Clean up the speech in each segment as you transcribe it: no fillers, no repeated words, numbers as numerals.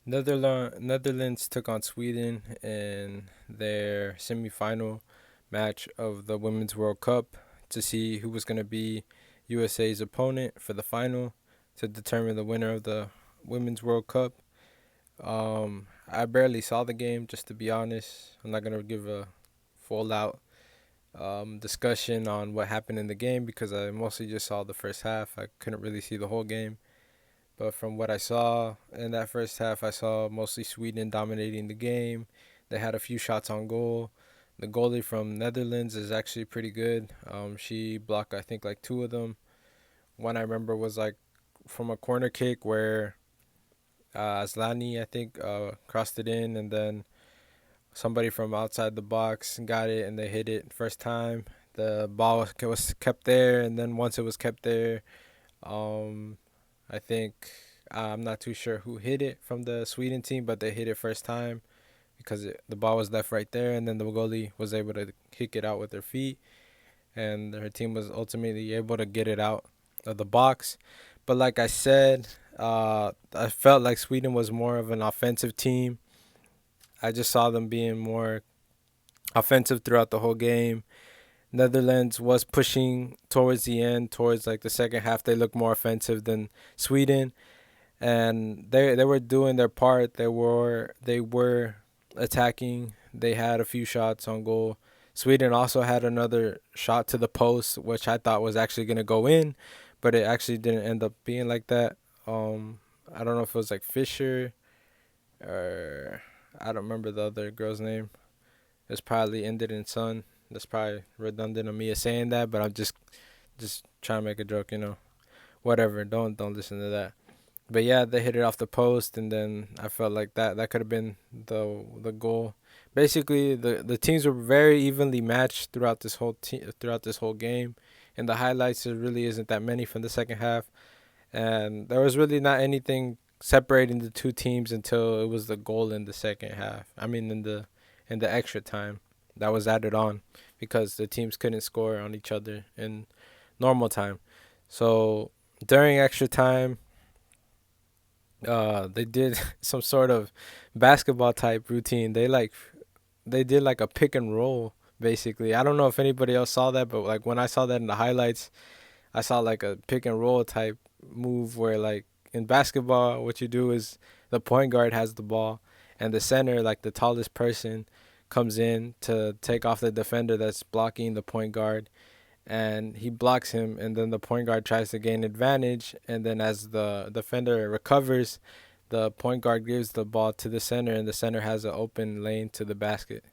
Netherlands took on Sweden in their semifinal match of the Women's World Cup to see who was going to be USA's opponent for the final to determine the winner of the Women's World Cup. I barely saw the game, just to be honest. I'm not going to give a full out discussion on what happened in the game because I mostly just saw the first half. I couldn't really see the whole game. But from what I saw in that first half, I saw mostly Sweden dominating the game. They had a few shots on goal. The goalie from Netherlands is actually pretty good. She blocked, I think, like two of them. One I remember was like from a corner kick where Aslani, I think, crossed it in, and then somebody from outside the box got it, and they hit it first time. The ball was kept there, and then once it was kept there, um, I think I'm not too sure who hit it from the Sweden team, but they hit it first time because the ball was left right there, and then the goalie was able to kick it out with her feet, and her team was ultimately able to get it out of the box. But like I said, I felt like Sweden was more of an offensive team. I just saw them being more offensive throughout the whole game. Netherlands was pushing towards the end, towards like the second half. They looked more offensive than Sweden, and they were doing their part. They were attacking. They had a few shots on goal. Sweden also had another shot to the post, which I thought was actually gonna go in, but it actually didn't end up being like that. I don't know if it was like Fisher or I don't remember the other girl's name. It's probably ended in Son. That's probably redundant of me saying that, but I'm just trying to make a joke, Whatever. Don't listen to that. But yeah, they hit it off the post, and then I felt like that could have been the goal. Basically, the teams were very evenly matched throughout this whole game. And the highlights, there really isn't that many from the second half, and there was really not anything separating the two teams until it was the goal in the second half. I mean, in the extra time that was added on because the teams couldn't score on each other in normal time. So during extra time, they did some sort of basketball type routine. They did like a pick and roll basically. I don't know if anybody else saw that, but like when I saw that in the highlights, I saw like a pick and roll type move where like in basketball what you do is the point guard has the ball and the center, like the tallest person, comes in to take off the defender that's blocking the point guard, and he blocks him, and then the point guard tries to gain advantage, and then as the defender recovers, the point guard gives the ball to the center, and the center has an open lane to the basket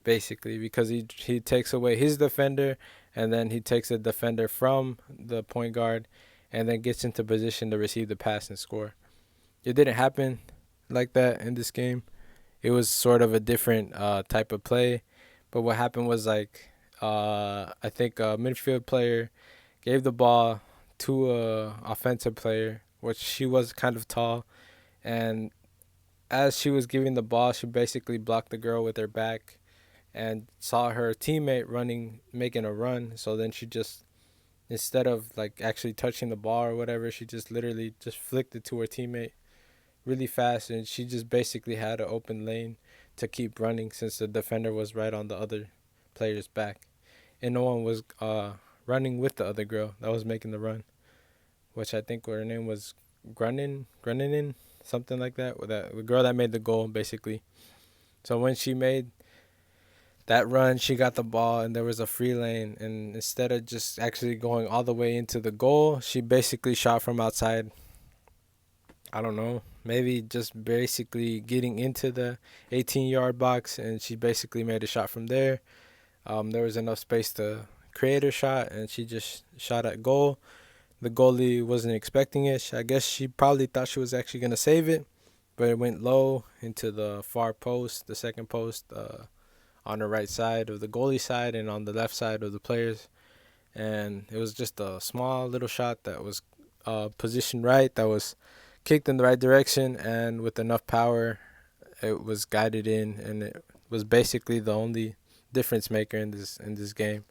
basically because he takes away his defender, and then he takes a defender from the point guard, and then gets into position to receive the pass and score. It didn't happen like that in this game. It was sort of a different type of play, but what happened was like I think a midfield player gave the ball to a offensive player, which she was kind of tall, and as she was giving the ball, she basically blocked the girl with her back and saw her teammate running, making a run. So then she just, instead of like actually touching the ball or whatever, she just literally just flicked it to her teammate really fast, and she just basically had an open lane to keep running since the defender was right on the other player's back, and no one was running with the other girl that was making the run, which I think her name was Groenen, something like that. With that, the girl that made the goal basically. So when she made that run, she got the ball, and there was a free lane, and instead of just actually going all the way into the goal, she basically shot from outside. I don't know, maybe just basically getting into the 18-yard box, and she basically made a shot from there. There was enough space to create her shot, and she just shot at goal. The goalie wasn't expecting it. I guess she probably thought she was actually going to save it, but it went low into the far post, the second post, on the right side of the goalie side and on the left side of the players. And it was just a small little shot that was positioned right, that was kicked in the right direction, and with enough power, it was guided in, and it was basically the only difference maker in this game.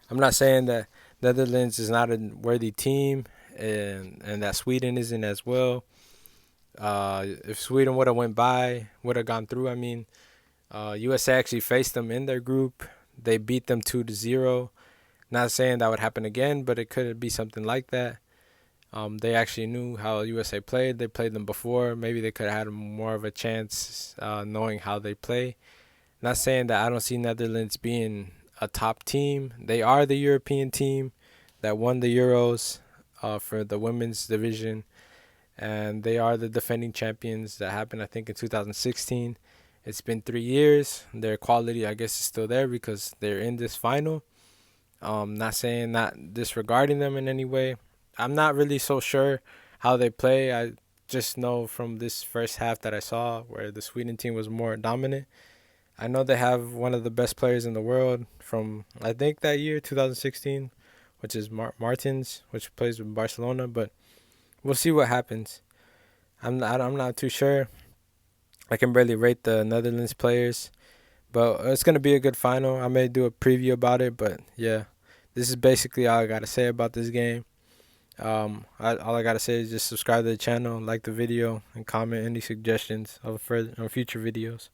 I'm not saying that Netherlands is not a worthy team, and that Sweden isn't as well. If Sweden would have gone through. I mean, USA actually faced them in their group. They beat them 2-0. Not saying that would happen again, but it could be something like that. They actually knew how USA played. They played them before. Maybe they could have had more of a chance knowing how they play. Not saying that I don't see Netherlands being a top team. They are the European team that won the Euros for the women's division, and they are the defending champions that happened, I think, in 2016. It's been 3 years. Their quality, I guess, is still there because they're in this final. Not saying, not disregarding them in any way. I'm not really so sure how they play. I just know from this first half that I saw where the Sweden team was more dominant. I know they have one of the best players in the world from, I think, that year, 2016, which is Martins, which plays with Barcelona. But we'll see what happens. I'm not too sure. I can barely rate the Netherlands players, but it's gonna be a good final. I may do a preview about it, but yeah, this is basically all I gotta say about this game. All I gotta say is just subscribe to the channel, like the video, and comment any suggestions of further on future videos.